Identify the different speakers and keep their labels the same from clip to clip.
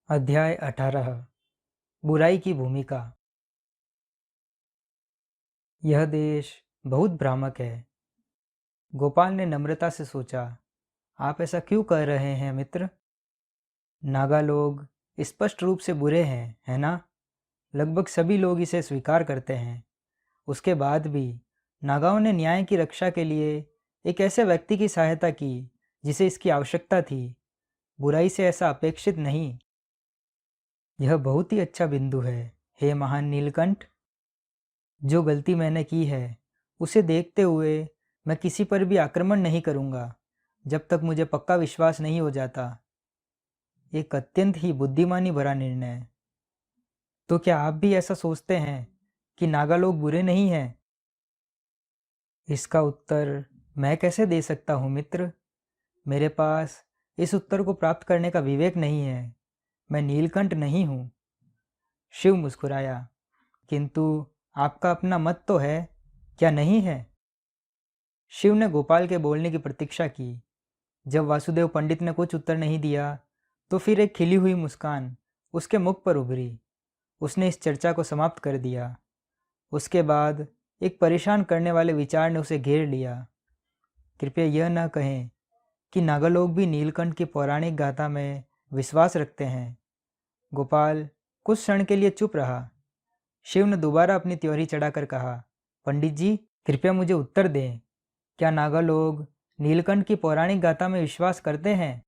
Speaker 1: अध्याय 18। बुराई की भूमिका। यह देश बहुत भ्रामक है। गोपाल ने नम्रता से सोचा, आप ऐसा क्यों कह रहे हैं मित्र? नागा लोग स्पष्ट रूप से बुरे हैं, है ना? लगभग सभी लोग इसे स्वीकार करते हैं। उसके बाद भी नागाओं ने न्याय की रक्षा के लिए एक ऐसे व्यक्ति की सहायता की जिसे इसकी आवश्यकता थी। बुराई से ऐसा अपेक्षित नहीं। यह बहुत ही अच्छा बिंदु है, हे महान नीलकंठ। जो गलती मैंने की है उसे देखते हुए मैं किसी पर भी आक्रमण नहीं करूंगा जब तक मुझे पक्का विश्वास नहीं हो जाता। एक अत्यंत ही बुद्धिमानी भरा निर्णय। तो क्या आप भी ऐसा सोचते हैं कि नागा लोग बुरे नहीं हैं? इसका उत्तर मैं कैसे दे सकता हूँ मित्र? मेरे पास इस उत्तर को प्राप्त करने का विवेक नहीं है। मैं नीलकंठ नहीं हूँ। शिव मुस्कुराया। किंतु आपका अपना मत तो है, क्या नहीं है? शिव ने गोपाल के बोलने की प्रतीक्षा की। जब वासुदेव पंडित ने कुछ उत्तर नहीं दिया तो फिर एक खिली हुई मुस्कान उसके मुख पर उभरी। उसने इस चर्चा को समाप्त कर दिया। उसके बाद एक परेशान करने वाले विचार ने उसे घेर लिया। कृपया यह न कहें कि नागालोग भी नीलकंठ की पौराणिक गाथा में विश्वास रखते हैं। गोपाल कुछ क्षण के लिए चुप रहा। शिव ने दोबारा अपनी त्योरी चढ़ाकर कहा, पंडित जी, कृपया मुझे उत्तर दें। क्या नागा लोग नीलकंठ की पौराणिक गाथा में विश्वास करते हैं?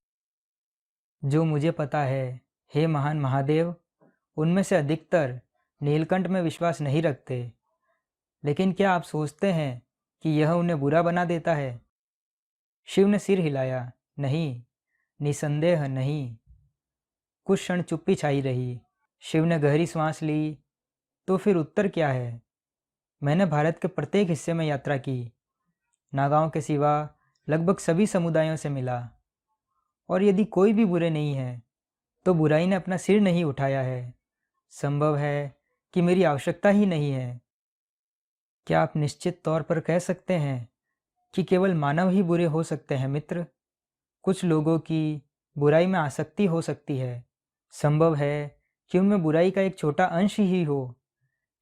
Speaker 1: जो मुझे पता है, हे महान महादेव, उनमें से अधिकतर नीलकंठ में विश्वास नहीं रखते। लेकिन क्या आप सोचते हैं कि यह उन्हें बुरा बना देता है? शिव ने सिर हिलाया। नहीं, निसंदेह नहीं। कुछ क्षण चुप्पी छाई रही। शिव ने गहरी सांस ली। तो फिर उत्तर क्या है? मैंने भारत के प्रत्येक हिस्से में यात्रा की। नागाओं के सिवा लगभग सभी समुदायों से मिला। और यदि कोई भी बुरे नहीं है तो बुराई ने अपना सिर नहीं उठाया है। संभव है कि मेरी आवश्यकता ही नहीं है। क्या आप निश्चित तौर पर कह सकते हैं कि केवल मानव ही बुरे हो सकते हैं मित्र? कुछ लोगों की बुराई में आसक्ति हो सकती है। संभव है कि उनमें बुराई का एक छोटा अंश ही हो,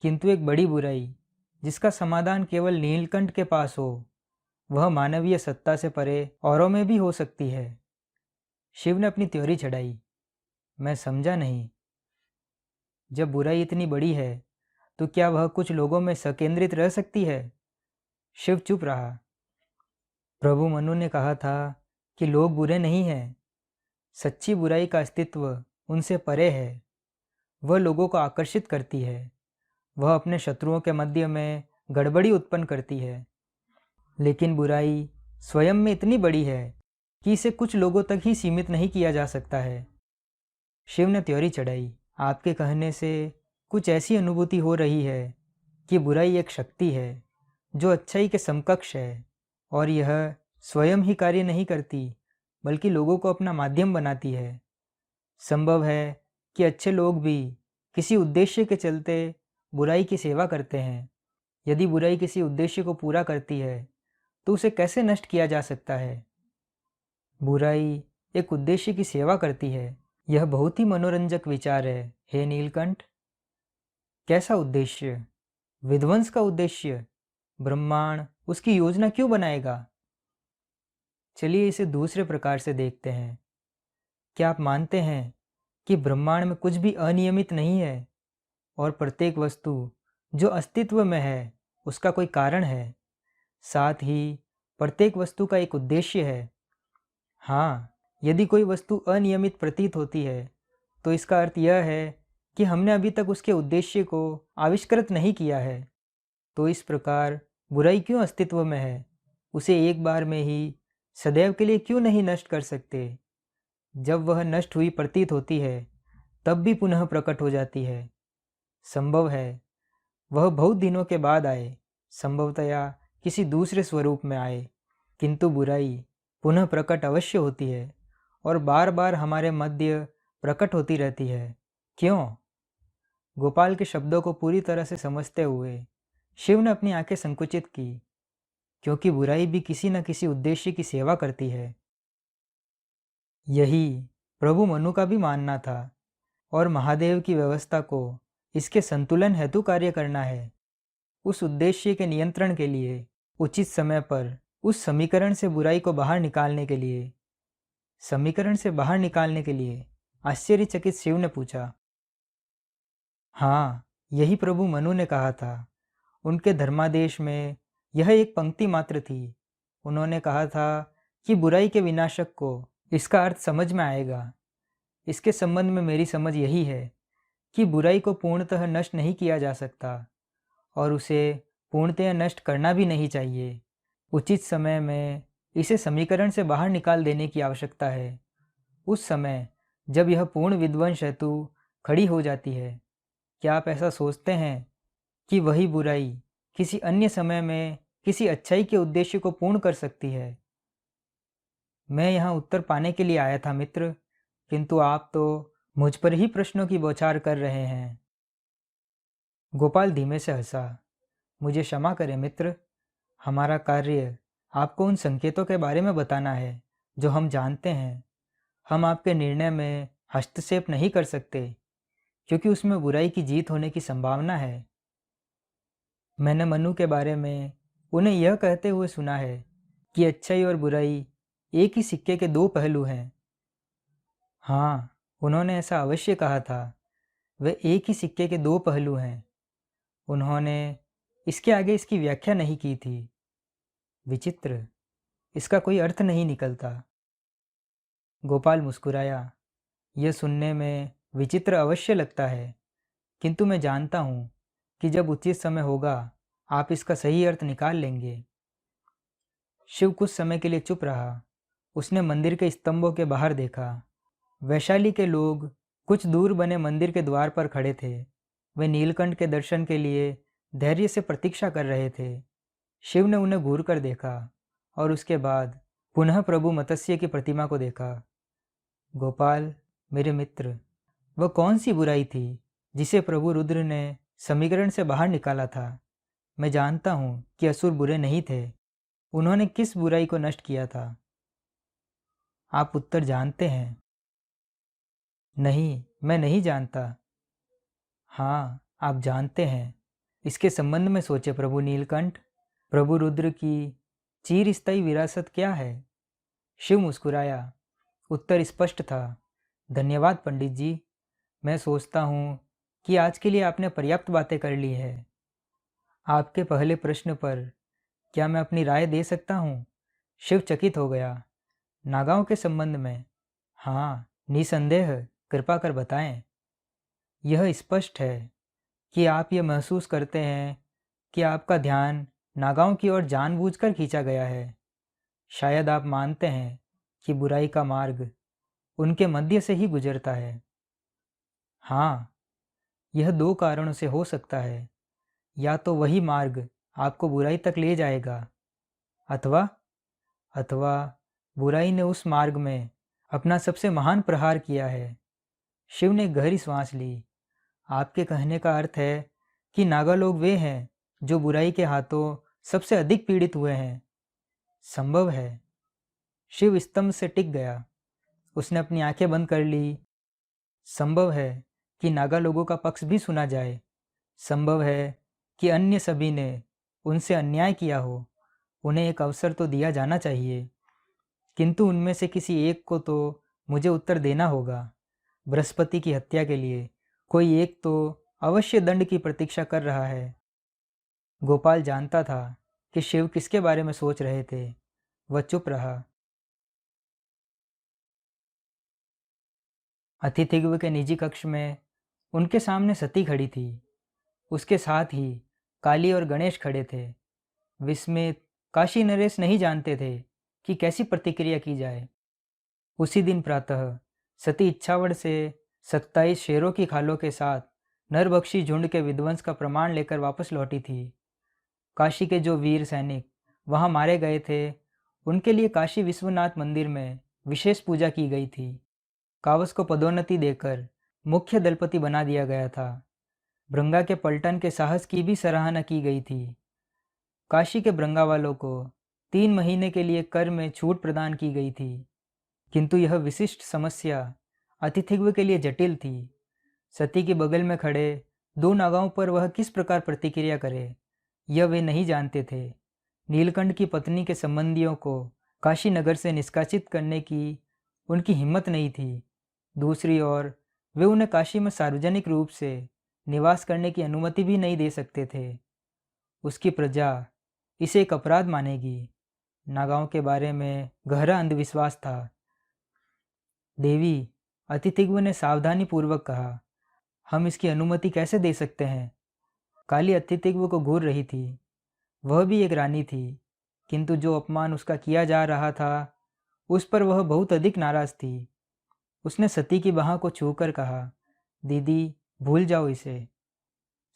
Speaker 1: किंतु एक बड़ी बुराई जिसका समाधान केवल नीलकंठ के पास हो, वह मानवीय सत्ता से परे औरों में भी हो सकती है। शिव ने अपनी त्योरी चढ़ाई। मैं समझा नहीं। जब बुराई इतनी बड़ी है तो क्या वह कुछ लोगों में संकेंद्रित रह सकती है? शिव चुप रहा। प्रभु मनु ने कहा था कि लोग बुरे नहीं हैं। सच्ची बुराई का अस्तित्व उनसे परे है। वह लोगों को आकर्षित करती है। वह अपने शत्रुओं के मध्य में गड़बड़ी उत्पन्न करती है। लेकिन बुराई स्वयं में इतनी बड़ी है कि इसे कुछ लोगों तक ही सीमित नहीं किया जा सकता है। शिव ने त्योरी चढ़ाई। आपके कहने से कुछ ऐसी अनुभूति हो रही है कि बुराई एक शक्ति है जो अच्छाई के समकक्ष है, और यह स्वयं ही कार्य नहीं करती बल्कि लोगों को अपना माध्यम बनाती है। संभव है कि अच्छे लोग भी किसी उद्देश्य के चलते बुराई की सेवा करते हैं। यदि बुराई किसी उद्देश्य को पूरा करती है तो उसे कैसे नष्ट किया जा सकता है? बुराई एक उद्देश्य की सेवा करती है। यह बहुत ही मनोरंजक विचार है, हे नीलकंठ। कैसा उद्देश्य? विध्वंस का उद्देश्य। ब्रह्मांड उसकी योजना क्यों बनाएगा? चलिए इसे दूसरे प्रकार से देखते हैं। क्या आप मानते हैं कि ब्रह्मांड में कुछ भी अनियमित नहीं है और प्रत्येक वस्तु जो अस्तित्व में है उसका कोई कारण है? साथ ही प्रत्येक वस्तु का एक उद्देश्य है। हाँ, यदि कोई वस्तु अनियमित प्रतीत होती है तो इसका अर्थ यह है कि हमने अभी तक उसके उद्देश्य को आविष्कृत नहीं किया है। तो इस प्रकार बुराई क्यों अस्तित्व में है? उसे एक बार में ही सदैव के लिए क्यों नहीं नष्ट कर सकते? जब वह नष्ट हुई प्रतीत होती है तब भी पुनः प्रकट हो जाती है। संभव है वह बहुत दिनों के बाद आए, संभवतया किसी दूसरे स्वरूप में आए। किंतु बुराई पुनः प्रकट अवश्य होती है और बार बार हमारे मध्य प्रकट होती रहती है। क्यों? गोपाल के शब्दों को पूरी तरह से समझते हुए शिव ने अपनी आंखें संकुचित की। क्योंकि बुराई भी किसी न किसी उद्देश्य की सेवा करती है। यही प्रभु मनु का भी मानना था। और महादेव की व्यवस्था को इसके संतुलन हेतु कार्य करना है। उस उद्देश्य के नियंत्रण के लिए उचित समय पर उस समीकरण से बुराई को बाहर निकालने के लिए आश्चर्यचकित शिव ने पूछा। हाँ, यही प्रभु मनु ने कहा था। उनके धर्मादेश में यह एक पंक्ति मात्र थी। उन्होंने कहा था कि बुराई के विनाशक को इसका अर्थ समझ में आएगा। इसके संबंध में मेरी समझ यही है कि बुराई को पूर्णतः नष्ट नहीं किया जा सकता और उसे पूर्णतः नष्ट करना भी नहीं चाहिए। उचित समय में इसे समीकरण से बाहर निकाल देने की आवश्यकता है। उस समय जब यह पूर्ण विध्वंस हेतु खड़ी हो जाती है, क्या आप ऐसा सोचते हैं कि वही बुराई किसी अन्य समय में किसी अच्छाई के उद्देश्य को पूर्ण कर सकती है? मैं यहाँ उत्तर पाने के लिए आया था मित्र, किंतु आप तो मुझ पर ही प्रश्नों की बौछार कर रहे हैं। गोपाल धीमे से हंसा। मुझे क्षमा करें मित्र, हमारा कार्य आपको उन संकेतों के बारे में बताना है जो हम जानते हैं। हम आपके निर्णय में हस्तक्षेप नहीं कर सकते क्योंकि उसमें बुराई की जीत होने की संभावना है। मैंने मनु के बारे में उन्हें यह कहते हुए सुना है कि अच्छाई और बुराई एक ही सिक्के के दो पहलू हैं। हाँ, उन्होंने ऐसा अवश्य कहा था। वे एक ही सिक्के के दो पहलू हैं। उन्होंने इसके आगे इसकी व्याख्या नहीं की थी। विचित्र, इसका कोई अर्थ नहीं निकलता। गोपाल मुस्कुराया। यह सुनने में विचित्र अवश्य लगता है, किंतु मैं जानता हूँ कि जब उचित समय होगा आप इसका सही अर्थ निकाल लेंगे। शिव कुछ समय के लिए चुप रहा। उसने मंदिर के स्तंभों के बाहर देखा। वैशाली के लोग कुछ दूर बने मंदिर के द्वार पर खड़े थे। वे नीलकंठ के दर्शन के लिए धैर्य से प्रतीक्षा कर रहे थे। शिव ने उन्हें घूर कर देखा और उसके बाद पुनः प्रभु मत्स्य की प्रतिमा को देखा। गोपाल, मेरे मित्र, वह कौन सी बुराई थी जिसे प्रभु रुद्र ने समीकरण से बाहर निकाला था? मैं जानता हूँ कि असुर बुरे नहीं थे। उन्होंने किस बुराई को नष्ट किया था? आप उत्तर जानते हैं? नहीं, मैं नहीं जानता। हाँ, आप जानते हैं। इसके संबंध में सोचे प्रभु नीलकंठ। प्रभु रुद्र की चिरस्थायी विरासत क्या है? शिव मुस्कुराया। उत्तर स्पष्ट था। धन्यवाद पंडित जी। मैं सोचता हूँ कि आज के लिए आपने पर्याप्त बातें कर ली है। आपके पहले प्रश्न पर क्या मैं अपनी राय दे सकता हूँ? शिव चकित हो गया। नागाओं के संबंध में? हाँ, निसंदेह, कृपा कर बताएं। यह स्पष्ट है कि आप ये महसूस करते हैं कि आपका ध्यान नागाओं की ओर जानबूझकर खींचा गया है। शायद आप मानते हैं कि बुराई का मार्ग उनके मध्य से ही गुजरता है। हाँ, यह दो कारणों से हो सकता है। या तो वही मार्ग आपको बुराई तक ले जाएगा, अथवा अथवा बुराई ने उस मार्ग में अपना सबसे महान प्रहार किया है। शिव ने गहरी सांस ली। आपके कहने का अर्थ है कि नागा लोग वे हैं जो बुराई के हाथों सबसे अधिक पीड़ित हुए हैं। संभव है। शिव स्तंभ से टिक गया। उसने अपनी आंखें बंद कर ली। संभव है कि नागा लोगों का पक्ष भी सुना जाए। संभव है कि अन्य सभी ने उनसे अन्याय किया हो। उन्हें एक अवसर तो दिया जाना चाहिए, किंतु उनमें से किसी एक को तो मुझे उत्तर देना होगा। बृहस्पति की हत्या के लिए कोई एक तो अवश्य दंड की प्रतीक्षा कर रहा है। गोपाल जानता था कि शिव किसके बारे में सोच रहे थे। वह चुप रहा। अतिथिगृह के निजी कक्ष में उनके सामने सती खड़ी थी। उसके साथ ही काली और गणेश खड़े थे। विस्मित काशी नरेश नहीं जानते थे कि कैसी प्रतिक्रिया की जाए। उसी दिन प्रातः सती इच्छावड़ से 27 शेरों की खालों के साथ नरभक्षी झुंड के विध्वंस का प्रमाण लेकर वापस लौटी थी। काशी के जो वीर सैनिक वहां मारे गए थे, उनके लिए काशी विश्वनाथ मंदिर में विशेष पूजा की गई थी। कावस को पदोन्नति देकर मुख्य दलपति बना दिया गया था। भृंगा के पलटन के साहस की भी सराहना की गई थी। काशी के भृंगा वालों को 3 महीने के लिए कर में छूट प्रदान की गई थी, किंतु यह विशिष्ट समस्या अतिथिगृह के लिए जटिल थी। सती के बगल में खड़े दो नागाओं पर वह किस प्रकार प्रतिक्रिया करे, यह वे नहीं जानते थे। नीलकंठ की पत्नी के संबंधियों को काशी नगर से निष्कासित करने की उनकी हिम्मत नहीं थी। दूसरी ओर वे उन्हें काशी में सार्वजनिक रूप से निवास करने की अनुमति भी नहीं दे सकते थे। उसकी प्रजा इसे एक अपराध मानेगी। नागाओं के बारे में गहरा अंधविश्वास था। देवी, अतिथिग्व ने सावधानी पूर्वक कहा, हम इसकी अनुमति कैसे दे सकते हैं? काली अतिथिग्व को घूर रही थी। वह भी एक रानी थी, किंतु जो अपमान उसका किया जा रहा था, उस पर वह बहुत अधिक नाराज थी। उसने सती की बाह को छूकर कहा, दीदी, भूल जाओ इसे।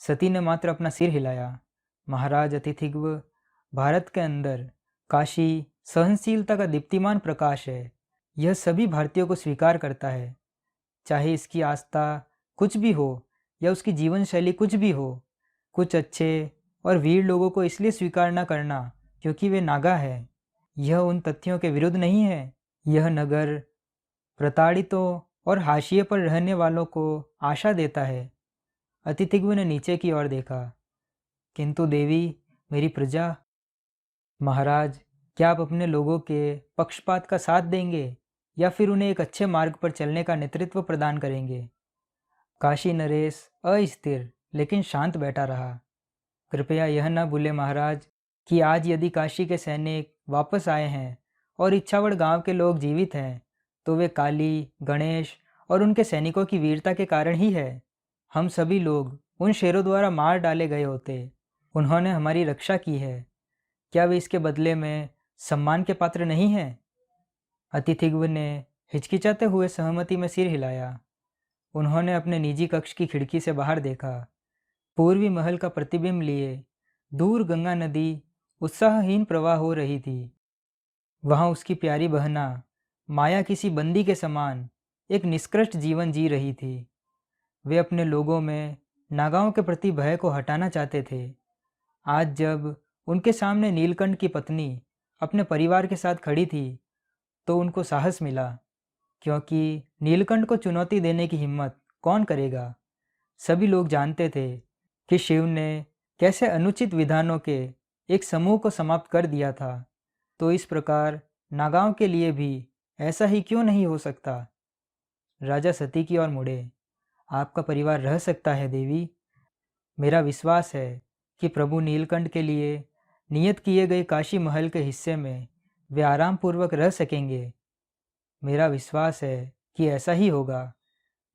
Speaker 1: सती ने मात्र अपना सिर हिलाया। महाराज अतिथिग्व, भारत के अंदर काशी सहनशीलता का दीप्तिमान प्रकाश है। यह सभी भारतीयों को स्वीकार करता है, चाहे इसकी आस्था कुछ भी हो या उसकी जीवन शैली कुछ भी हो। कुछ अच्छे और वीर लोगों को इसलिए स्वीकार न करना क्योंकि वे नागा है, यह उन तथ्यों के विरुद्ध नहीं है। यह नगर प्रताड़ितों और हाशिए पर रहने वालों को आशा देता है। अतिथिग्व ने नीचे की ओर देखा। किंतु देवी, मेरी प्रजा। महाराज, क्या आप अपने लोगों के पक्षपात का साथ देंगे या फिर उन्हें एक अच्छे मार्ग पर चलने का नेतृत्व प्रदान करेंगे? काशी नरेश अस्थिर लेकिन शांत बैठा रहा। कृपया यह न भूलें महाराज कि आज यदि काशी के सैनिक वापस आए हैं और इच्छावड़ गांव के लोग जीवित हैं, तो वे काली, गणेश और उनके सैनिकों की वीरता के कारण ही है। हम सभी लोग उन शेरों द्वारा मार डाले गए होते। उन्होंने हमारी रक्षा की है। क्या वे इसके बदले में सम्मान के पात्र नहीं हैं? अतिथिग्व ने हिचकिचाते हुए सहमति में सिर हिलाया। उन्होंने अपने निजी कक्ष की खिड़की से बाहर देखा। पूर्वी महल का प्रतिबिंब लिए दूर गंगा नदी उत्साहहीन प्रवाह हो रही थी। वहां उसकी प्यारी बहना माया किसी बंदी के समान एक निष्कृष्ट जीवन जी रही थी। वे अपने लोगों में नागाओं के प्रति भय को हटाना चाहते थे। आज जब उनके सामने नीलकंठ की पत्नी अपने परिवार के साथ खड़ी थी, तो उनको साहस मिला, क्योंकि नीलकंठ को चुनौती देने की हिम्मत कौन करेगा। सभी लोग जानते थे कि शिव ने कैसे अनुचित विधानों के एक समूह को समाप्त कर दिया था, तो इस प्रकार नागाओं के लिए भी ऐसा ही क्यों नहीं हो सकता। राजा सती की ओर मुड़े। आपका परिवार रह सकता है देवी। मेरा विश्वास है कि प्रभु नीलकंठ के लिए नियत किए गए काशी महल के हिस्से में वे आराम पूर्वक रह सकेंगे। मेरा विश्वास है कि ऐसा ही होगा।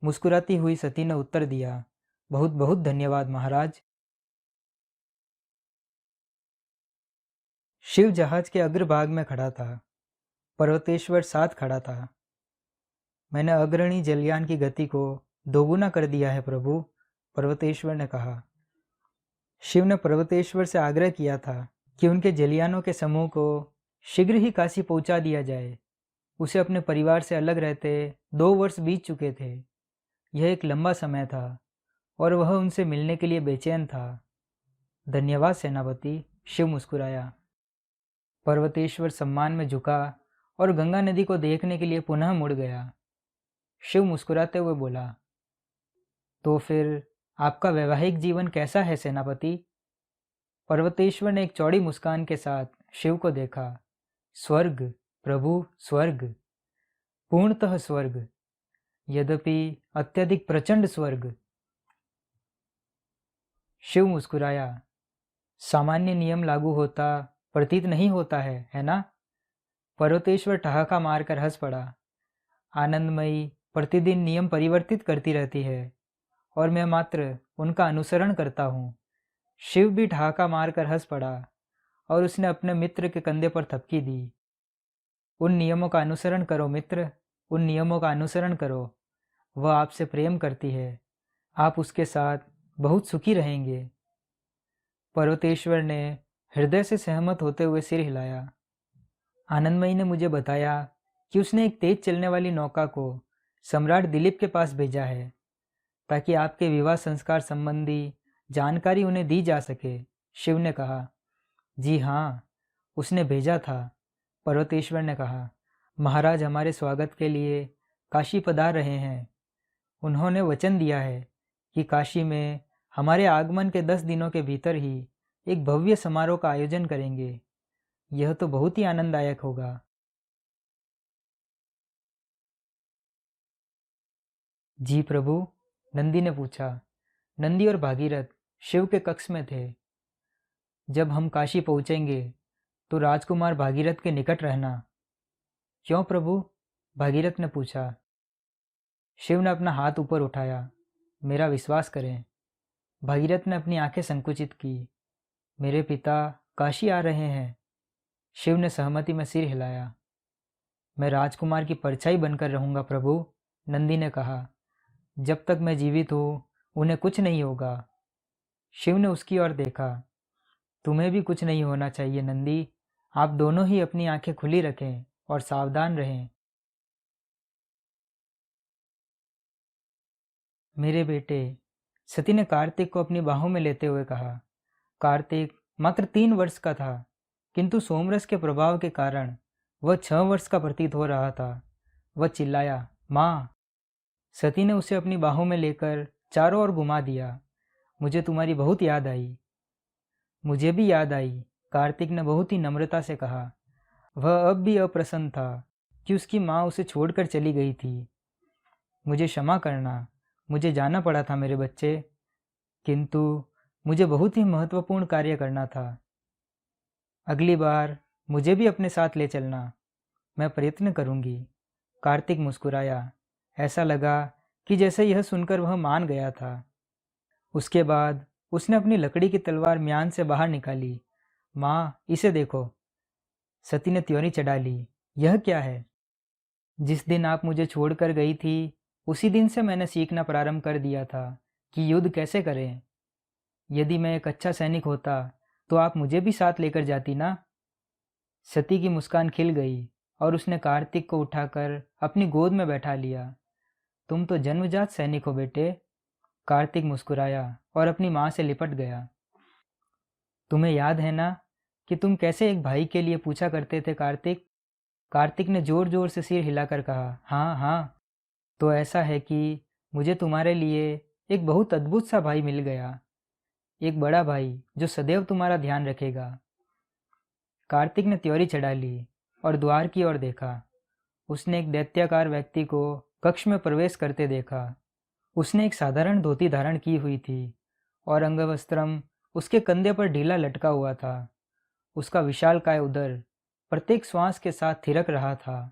Speaker 1: मुस्कुराती हुई सती ने उत्तर दिया, बहुत बहुत धन्यवाद महाराज। शिव जहाज के अग्रभाग में खड़ा था। पर्वतेश्वर साथ खड़ा था। मैंने अग्रणी जलयान की गति को दोगुना कर दिया है प्रभु, पर्वतेश्वर ने कहा। शिव ने पर्वतेश्वर से आग्रह किया था कि उनके जलयानों के समूह को शीघ्र ही काशी पहुंचा दिया जाए। उसे अपने परिवार से अलग रहते 2 वर्ष बीत चुके थे। यह एक लंबा समय था और वह उनसे मिलने के लिए बेचैन था। धन्यवाद सेनापति, शिव मुस्कुराया। पर्वतेश्वर सम्मान में झुका और गंगा नदी को देखने के लिए पुनः मुड़ गया। शिव मुस्कुराते हुए बोला, तो फिर आपका वैवाहिक जीवन कैसा है सेनापति? पर्वतेश्वर ने एक चौड़ी मुस्कान के साथ शिव को देखा। स्वर्ग प्रभु, स्वर्ग, पूर्णतः स्वर्ग, यद्यपि अत्यधिक प्रचंड स्वर्ग। शिव मुस्कुराया। सामान्य नियम लागू होता प्रतीत नहीं होता है ना? पर्वतेश्वर ठहाका मारकर हंस पड़ा। आनंदमयी प्रतिदिन नियम परिवर्तित करती रहती है और मैं मात्र उनका अनुसरण करता हूँ। शिव भी ठहाका मारकर हंस पड़ा और उसने अपने मित्र के कंधे पर थपकी दी। उन नियमों का अनुसरण करो मित्र, उन नियमों का अनुसरण करो। वह आपसे प्रेम करती है, आप उसके साथ बहुत सुखी रहेंगे। पर्वतेश्वर ने हृदय से सहमत होते हुए सिर हिलाया। आनंदमयी ने मुझे बताया कि उसने एक तेज चलने वाली नौका को सम्राट दिलीप के पास भेजा है, ताकि आपके विवाह संस्कार संबंधी जानकारी उन्हें दी जा सके। शिव ने कहा। जी हाँ, उसने भेजा था, पर्वतेश्वर ने कहा। महाराज हमारे स्वागत के लिए काशी पधार रहे हैं। उन्होंने वचन दिया है कि काशी में हमारे आगमन के 10 दिनों के भीतर ही एक भव्य समारोह का आयोजन करेंगे। यह तो बहुत ही आनंददायक होगा। जी प्रभु, नंदी ने पूछा। नंदी और भागीरथ शिव के कक्ष में थे। जब हम काशी पहुंचेंगे तो राजकुमार भागीरथ के निकट रहना। क्यों प्रभु? भागीरथ ने पूछा। शिव ने अपना हाथ ऊपर उठाया। मेरा विश्वास करें। भागीरथ ने अपनी आंखें संकुचित की। मेरे पिता काशी आ रहे हैं। शिव ने सहमति में सिर हिलाया। मैं राजकुमार की परछाई बनकर रहूंगा प्रभु, नंदी ने कहा। जब तक मैं जीवित हूँ उन्हें कुछ नहीं होगा। शिव ने उसकी ओर देखा। तुम्हें भी कुछ नहीं होना चाहिए नंदी। आप दोनों ही अपनी आंखें खुली रखें और सावधान रहें। मेरे बेटे, सती ने कार्तिक को अपनी बाहों में लेते हुए कहा। कार्तिक मात्र 3 वर्ष का था, किंतु सोमरस के प्रभाव के कारण वह 6 वर्ष का प्रतीत हो रहा था। वह चिल्लाया, माँ। सती ने उसे अपनी बाहों में लेकर चारों ओर घुमा दिया। मुझे तुम्हारी बहुत याद आई। मुझे भी याद आई, कार्तिक ने बहुत ही नम्रता से कहा। वह अब भी अप्रसन्न था कि उसकी माँ उसे छोड़कर चली गई थी। मुझे क्षमा करना, मुझे जाना पड़ा था मेरे बच्चे, किंतु मुझे बहुत ही महत्वपूर्ण कार्य करना था। अगली बार मुझे भी अपने साथ ले चलना। मैं प्रयत्न करूंगी। कार्तिक मुस्कुराया। ऐसा लगा कि जैसे यह सुनकर वह मान गया था। उसके बाद उसने अपनी लकड़ी की तलवार म्यान से बाहर निकाली। माँ, इसे देखो। सती ने त्योरी चढ़ा ली। यह क्या है? जिस दिन आप मुझे छोड़कर गई थी उसी दिन से मैंने सीखना प्रारंभ कर दिया था कि युद्ध कैसे करें। यदि मैं एक अच्छा सैनिक होता तो आप मुझे भी साथ लेकर जाती ना। सती की मुस्कान खिल गई और उसने कार्तिक को उठाकर अपनी गोद में बैठा लिया। तुम तो जन्मजात सैनिक हो बेटे। कार्तिक मुस्कुराया और अपनी माँ से लिपट गया। तुम्हें याद है ना कि तुम कैसे एक भाई के लिए पूछा करते थे कार्तिक? कार्तिक ने जोर जोर से सिर हिलाकर कहा, हाँ हाँ। तो ऐसा है कि मुझे तुम्हारे लिए एक बहुत अद्भुत सा भाई मिल गया। एक बड़ा भाई जो सदैव तुम्हारा ध्यान रखेगा। कार्तिक ने त्योरी चढ़ा ली और द्वार की ओर देखा। उसने एक दैत्याकार व्यक्ति को कक्ष में प्रवेश करते देखा। उसने एक साधारण धोती धारण की हुई थी और अंगवस्त्रम उसके कंधे पर ढीला लटका हुआ था। उसका विशालकाय उदर प्रत्येक श्वास के साथ थिरक रहा था,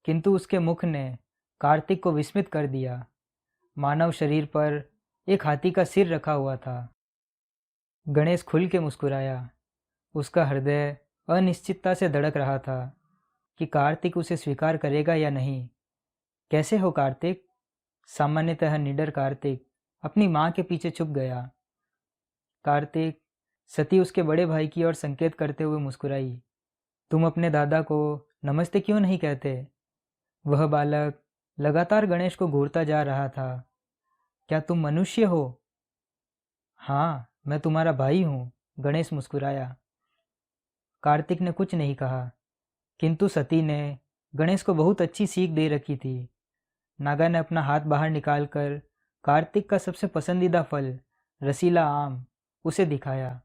Speaker 1: किंतु उसके मुख ने कार्तिक को विस्मित कर दिया। मानव शरीर पर एक हाथी का सिर रखा हुआ था। गणेश खुल के मुस्कुराया। उसका हृदय अनिश्चितता से धड़क रहा था कि कार्तिक उसे स्वीकार करेगा या नहीं। कैसे हो कार्तिक? सामान्यतः निडर कार्तिक अपनी माँ के पीछे छुप गया। कार्तिक, सती उसके बड़े भाई की ओर संकेत करते हुए मुस्कुराई। तुम अपने दादा को नमस्ते क्यों नहीं कहते? वह बालक लगातार गणेश को घूरता जा रहा था। क्या तुम मनुष्य हो? हाँ, मैं तुम्हारा भाई हूँ, गणेश मुस्कुराया। कार्तिक ने कुछ नहीं कहा, किंतु सती ने गणेश को बहुत अच्छी सीख दे रखी थी। नागा ने अपना हाथ बाहर निकालकर कार्तिक का सबसे पसंदीदा फल, रसीला आम, उसे दिखाया।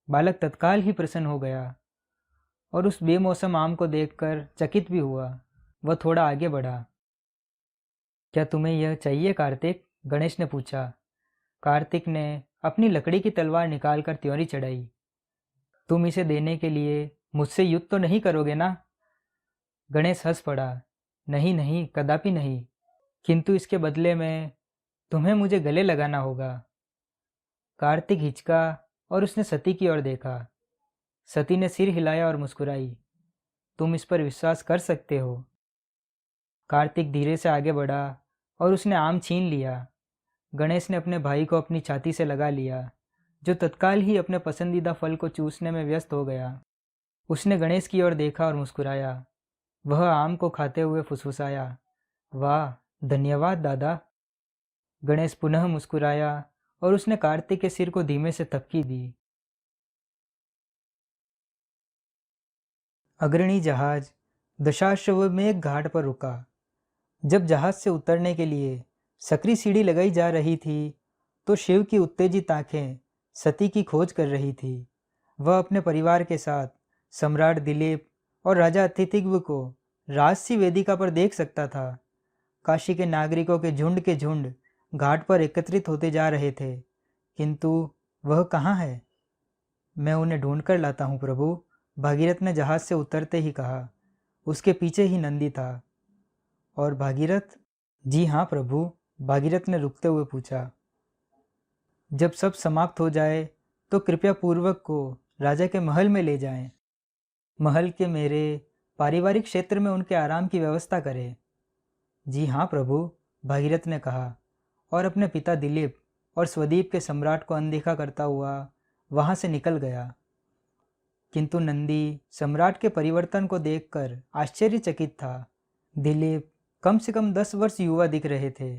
Speaker 1: बालक तत्काल ही प्रसन्न हो गया और उस बेमौसम आम को देखकर चकित भी हुआ। वह थोड़ा आगे बढ़ा। क्या तुम्हें यह चाहिए कार्तिक? गणेश ने पूछा। कार्तिक ने अपनी लकड़ी की तलवार निकालकर त्योरी चढ़ाई। तुम इसे देने के लिए मुझसे युद्ध तो नहीं करोगे ना? गणेश हंस पड़ा। नहीं नहीं, कदापि नहीं, किंतु इसके बदले में तुम्हें मुझे गले लगाना होगा। कार्तिक हिचका और उसने सती की ओर देखा। सती ने सिर हिलाया और मुस्कुराई। तुम इस पर विश्वास कर सकते हो। कार्तिक धीरे से आगे बढ़ा और उसने आम छीन लिया। गणेश ने अपने भाई को अपनी छाती से लगा लिया, जो तत्काल ही अपने पसंदीदा फल को चूसने में व्यस्त हो गया। उसने गणेश की ओर देखा और मुस्कुराया। वह आम को खाते हुए फुसफुसाया, वाह, धन्यवाद दादा। गणेश पुनः मुस्कुराया और उसने कार्तिक के सिर को धीमे से थपकी दी। अग्रणी जहाज दशाश्वमेध घाट पर रुका। जब जहाज से उतरने के लिए सकरी सीढ़ी लगाई जा रही थी तो शिव की उत्तेजित आंखें सती की खोज कर रही थी। वह अपने परिवार के साथ सम्राट दिलीप और राजा अतिथिग्व को राजसी वेदिका पर देख सकता था। काशी के नागरिकों के झुंड घाट पर एकत्रित होते जा रहे थे, किंतु वह कहाँ है? मैं उन्हें ढूंढ कर लाता हूँ प्रभु, भागीरथ ने जहाज से उतरते ही कहा। उसके पीछे ही नंदी था। और भागीरथ? जी हाँ प्रभु, भागीरथ ने रुकते हुए पूछा। जब सब समाप्त हो जाए तो कृपया पूर्वक को राजा के महल में ले जाएं। महल के मेरे पारिवारिक क्षेत्र में उनके आराम की व्यवस्था करें। जी हाँ प्रभु, भागीरथ ने कहा और अपने पिता दिलीप और स्वदीप के सम्राट को अनदेखा करता हुआ वहां से निकल गया। किंतु नंदी सम्राट के परिवर्तन को देखकर आश्चर्यचकित था। दिलीप कम से कम 10 वर्ष युवा दिख रहे थे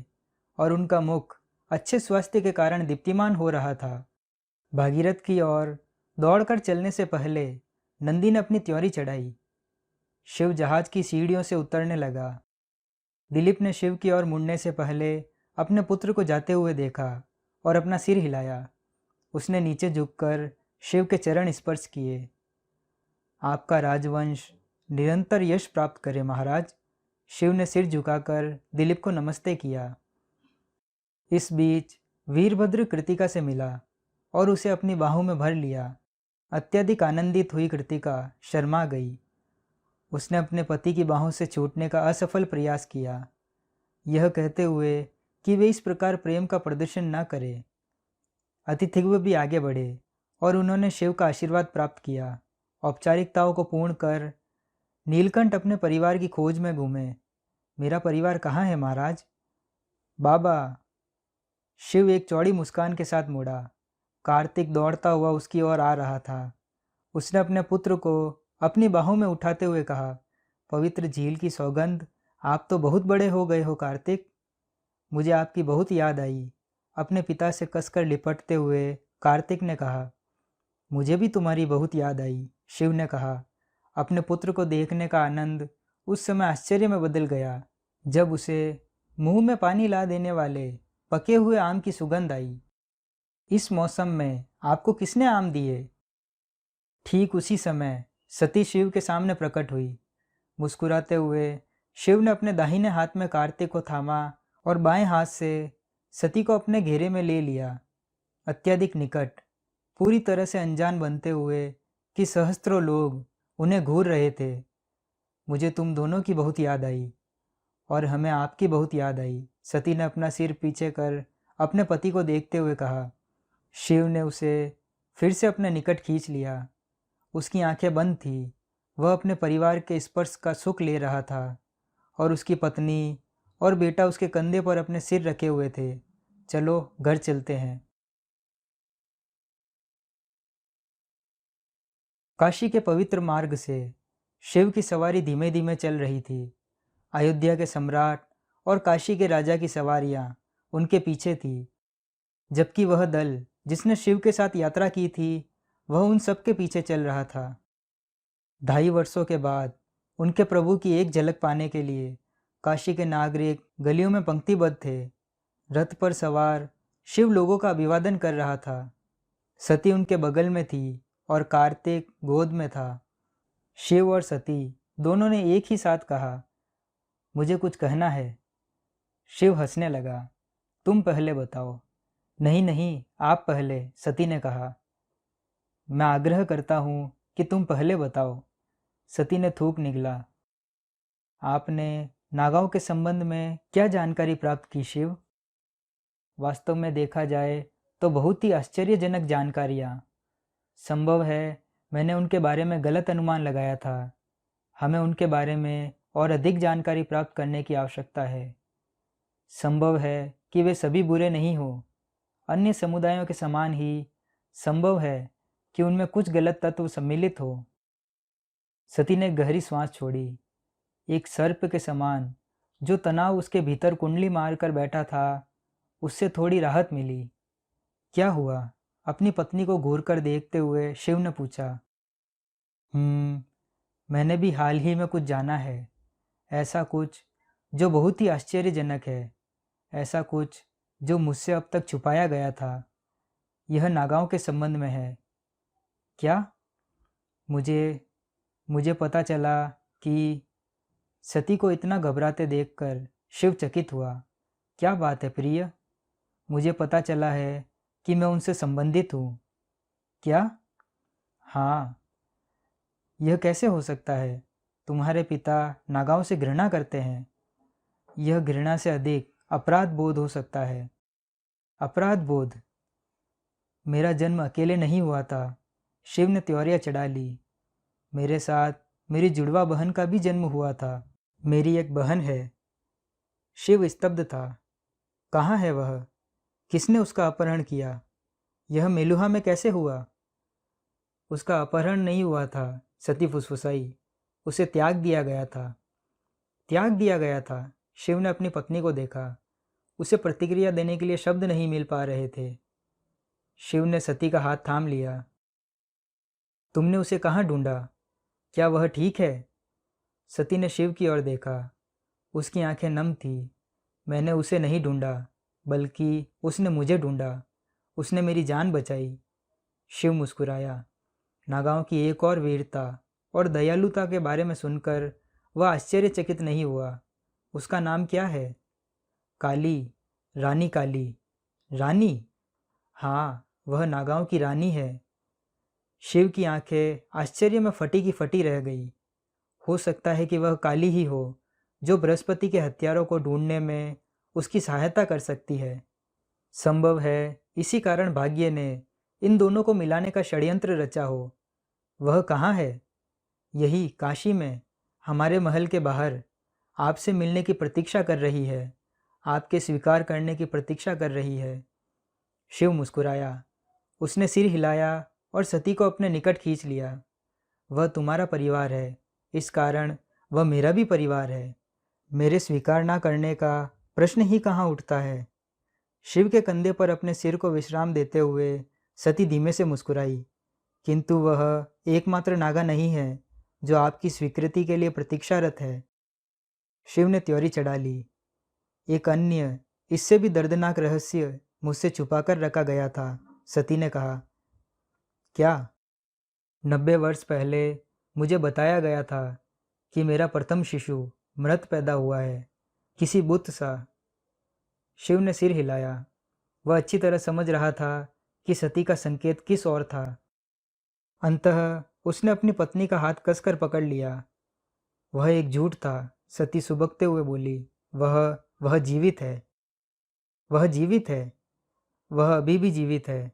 Speaker 1: और उनका मुख अच्छे स्वास्थ्य के कारण दीप्तिमान हो रहा था। भागीरथ की ओर दौड़कर चलने से पहले नंदी ने अपनी त्योरी चढ़ाई। शिव जहाज की सीढ़ियों से उतरने लगा। दिलीप ने शिव की ओर मुड़ने से पहले अपने पुत्र को जाते हुए देखा और अपना सिर हिलाया। उसने नीचे झुककर शिव के चरण स्पर्श किए। आपका राजवंश निरंतर यश प्राप्त करे महाराज। शिव ने सिर झुकाकर दिलीप को नमस्ते किया। इस बीच वीरभद्र कृतिका से मिला और उसे अपनी बाहों में भर लिया। अत्यधिक आनंदित हुई कृतिका शर्मा गई। उसने अपने पति की बाहों से छूटने का असफल प्रयास किया, यह कहते हुए कि वे इस प्रकार प्रेम का प्रदर्शन न करें। अतिथिग्व भी आगे बढ़े और उन्होंने शिव का आशीर्वाद प्राप्त किया। औपचारिकताओं को पूर्ण कर नीलकंठ अपने परिवार की खोज में घूमे। मेरा परिवार कहाँ है महाराज? बाबा। शिव एक चौड़ी मुस्कान के साथ मुड़ा। कार्तिक दौड़ता हुआ उसकी ओर आ रहा था। उसने अपने पुत्र को अपनी बाहों में उठाते हुए कहा, पवित्र झील की सौगंध, आप तो बहुत बड़े हो गए हो कार्तिक। मुझे आपकी बहुत याद आई। अपने पिता से कसकर लिपटते हुए कार्तिक ने कहा। मुझे भी तुम्हारी बहुत याद आई, शिव ने कहा। अपने पुत्र को देखने का आनंद उस समय आश्चर्य में बदल गया जब उसे मुंह में पानी ला देने वाले पके हुए आम की सुगंध आई। इस मौसम में आपको किसने आम दिए? ठीक उसी समय सती शिव के सामने प्रकट हुई। मुस्कुराते हुए शिव ने अपने दाहिने हाथ में कार्तिक को थामा और बाएं हाथ से सती को अपने घेरे में ले लिया। अत्यधिक निकट, पूरी तरह से अनजान बनते हुए कि सहस्त्रों लोग उन्हें घूर रहे थे। मुझे तुम दोनों की बहुत याद आई और हमें आपकी बहुत याद आई। सती ने अपना सिर पीछे कर अपने पति को देखते हुए कहा। शिव ने उसे फिर से अपने निकट खींच लिया। उसकी आंखें बंद थी। वह अपने परिवार के स्पर्श का सुख ले रहा था और उसकी पत्नी और बेटा उसके कंधे पर अपने सिर रखे हुए थे। चलो घर चलते हैं। काशी के पवित्र मार्ग से शिव की सवारी धीमे धीमे चल रही थी। अयोध्या के सम्राट और काशी के राजा की सवारियां उनके पीछे थी, जबकि वह दल जिसने शिव के साथ यात्रा की थी वह उन सबके पीछे चल रहा था। 2.5 वर्षों के बाद उनके प्रभु की एक झलक पाने के लिए काशी के नागरिक गलियों में पंक्तिबद्ध थे। रथ पर सवार शिव लोगों का अभिवादन कर रहा था। सती उनके बगल में थी और कार्तिक गोद में था। शिव और सती दोनों ने एक ही साथ कहा, मुझे कुछ कहना है। शिव हंसने लगा। तुम पहले बताओ। नहीं नहीं, आप पहले, सती ने कहा। मैं आग्रह करता हूँ कि तुम पहले बताओ, सती ने थूक निगला। आपने नागाओं के संबंध में क्या जानकारी प्राप्त की शिव? वास्तव में देखा जाए तो बहुत ही आश्चर्यजनक जानकारियाँ। संभव है मैंने उनके बारे में गलत अनुमान लगाया था। हमें उनके बारे में और अधिक जानकारी प्राप्त करने की आवश्यकता है। संभव है कि वे सभी बुरे नहीं हो। अन्य समुदायों के समान ही संभव है कि उनमें कुछ गलत तत्व सम्मिलित हो। सती ने गहरी सांस छोड़ी। एक सर्प के समान जो तनाव उसके भीतर कुंडली मारकर बैठा था, उससे थोड़ी राहत मिली। क्या हुआ? अपनी पत्नी को घूर कर देखते हुए शिव ने पूछा। मैंने भी हाल ही में कुछ जाना है, ऐसा कुछ जो बहुत ही आश्चर्यजनक है। ऐसा कुछ जो मुझसे अब तक छुपाया गया था। यह नागाओं के संबंध में है। क्या? मुझे मुझे पता चला कि सती को इतना घबराते देखकर शिव चकित हुआ। क्या बात है प्रिय? मुझे पता चला है कि मैं उनसे संबंधित हूँ। क्या? हाँ। यह कैसे हो सकता है? तुम्हारे पिता नागाओं से घृणा करते हैं। यह घृणा से अधिक अपराध बोध हो सकता है। अपराध बोध? मेरा जन्म अकेले नहीं हुआ था। शिव ने त्योरियां चढ़ा ली। मेरे साथ मेरी जुड़वा बहन का भी जन्म हुआ था। मेरी एक बहन है। शिव स्तब्ध था। कहाँ है वह? किसने उसका अपहरण किया? यह मेलुहा में कैसे हुआ? उसका अपहरण नहीं हुआ था, सती फुसफुसाई। उसे त्याग दिया गया था। त्याग दिया गया था। शिव ने अपनी पत्नी को देखा। उसे प्रतिक्रिया देने के लिए शब्द नहीं मिल पा रहे थे। शिव ने सती का हाथ थाम लिया। तुमने उसे कहाँ ढूंढा? क्या वह ठीक है? सती ने शिव की ओर देखा। उसकी आंखें नम थी। मैंने उसे नहीं ढूंढा, बल्कि उसने मुझे ढूंढा। उसने मेरी जान बचाई। शिव मुस्कुराया। नागाओं की एक और वीरता और दयालुता के बारे में सुनकर वह आश्चर्यचकित नहीं हुआ। उसका नाम क्या है? काली, रानी काली। रानी? हाँ, वह नागाओं की रानी है। शिव की आंखें आश्चर्य में फटी की फटी रह गई। हो सकता है कि वह काली ही हो, जो बृहस्पति के हत्यारों को ढूंढने में उसकी सहायता कर सकती है। संभव है इसी कारण भाग्य ने इन दोनों को मिलाने का षड्यंत्र रचा हो। वह कहाँ है? यही काशी में, हमारे महल के बाहर। आपसे मिलने की प्रतीक्षा कर रही है। आपके स्वीकार करने की प्रतीक्षा कर रही है। शिव मुस्कुराया। उसने सिर हिलाया और सती को अपने निकट खींच लिया। वह तुम्हारा परिवार है, इस कारण वह मेरा भी परिवार है। मेरे स्वीकार ना करने का प्रश्न ही कहाँ उठता है। शिव के कंधे पर अपने सिर को विश्राम देते हुए सती धीमे से मुस्कुराई। किंतु वह एकमात्र नागा नहीं है जो आपकी स्वीकृति के लिए प्रतीक्षारत है। शिव ने त्योरी चढ़ा ली। एक अन्य, इससे भी दर्दनाक रहस्य मुझसे छुपाकर रखा गया था, सती ने कहा। क्या? 90 वर्ष पहले मुझे बताया गया था कि मेरा प्रथम शिशु मृत पैदा हुआ है, किसी बुत सा। शिव ने सिर हिलाया। वह अच्छी तरह समझ रहा था कि सती का संकेत किस ओर था। अंततः उसने अपनी पत्नी का हाथ कसकर पकड़ लिया। वह एक झूठ था, सती सुबकते हुए बोली। वह जीवित है। वह जीवित है। वह अभी भी जीवित है।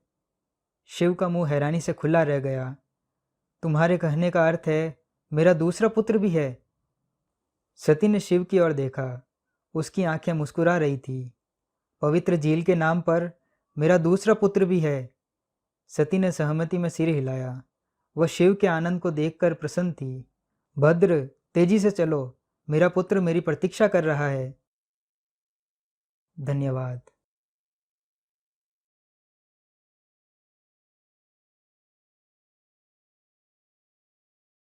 Speaker 1: शिव का मुंह हैरानी से खुला रह गया। तुम्हारे कहने का अर्थ है मेरा दूसरा पुत्र भी है? सती ने शिव की ओर देखा। उसकी आंखें मुस्कुरा रही थी। पवित्र झील के नाम पर मेरा दूसरा पुत्र भी है। सती ने सहमति में सिर हिलाया। वह शिव के आनंद को देखकर प्रसन्न थी। भद्र, तेजी से चलो, मेरा पुत्र मेरी प्रतीक्षा कर रहा है। धन्यवाद।